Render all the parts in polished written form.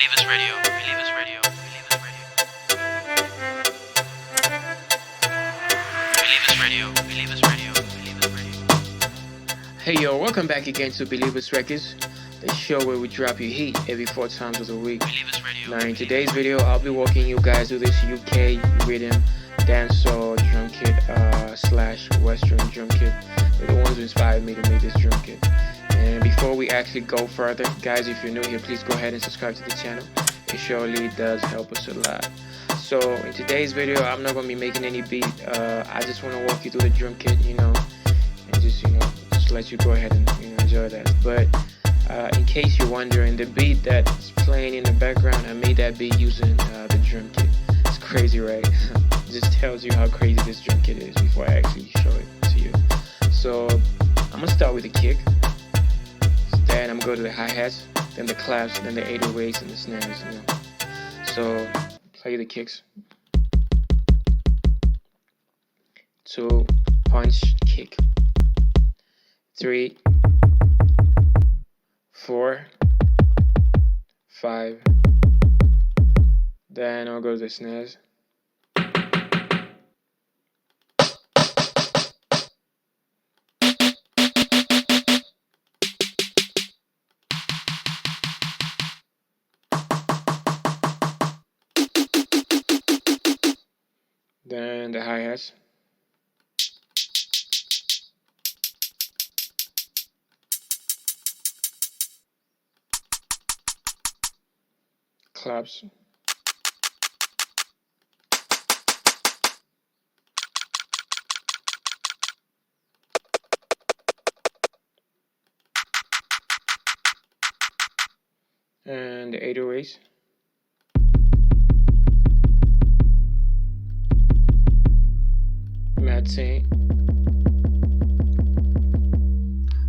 Believers Radio, Believers Radio, Believers Radio, Believers Radio, Believers Radio, Believers Radio. Hey yo, welcome back again to Believers Records, the show where we drop you heat every 4 times of the week. Believers Radio. Now in today's video, I'll be walking you guys through this UK RIDDIM dancehall drum kit slash western drum kit. They're the ones who inspired me to make this drum kit. And before we actually go further, guys, if you're new here, please go ahead and subscribe to the channel. It surely does help us a lot. So in today's video, I'm not going to be making any beat. I just want to walk you through the drum kit, and just let you go ahead and enjoy that. But in case you're wondering, the beat that's playing in the background, I made that beat using the drum kit. It's crazy, right? It just tells you how crazy this drum kit is before I actually show it to you. So I'm going to start with the kick. Then I'm going to go to the hi-hats, then the claps, then the 808s and the snares, So play the kicks. 2, punch, kick. 3, 4, 5. Then I'll go to the snares. Then the hi-hats. Claps. And the 808s.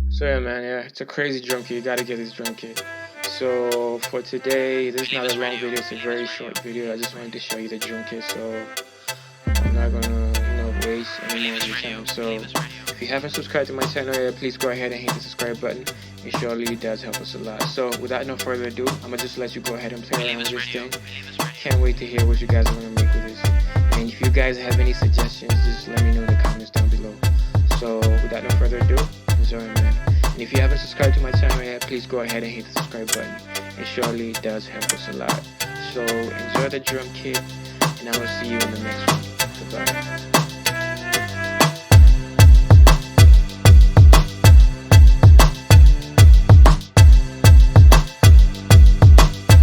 So yeah, man, it's a crazy drum kit. You gotta get this drum kit. So for today, this is not a long video, it's a very short video. I just wanted to show you the drum kit, so I'm not gonna waste any more of your time. So if you haven't subscribed to my channel yet, please go ahead and hit the subscribe button. It surely does help us a lot. So without no further ado, I'm gonna just let you go ahead and play around with this thing. Can't wait to hear what you guys are gonna make with this. And if you guys have any suggestions, just let me know in the comments down below. So without no further ado, enjoy, man. And if you haven't subscribed to my channel yet, please go ahead and hit the subscribe button. It surely does help us a lot. So enjoy the drum kit, and I will see you in the next one. Goodbye.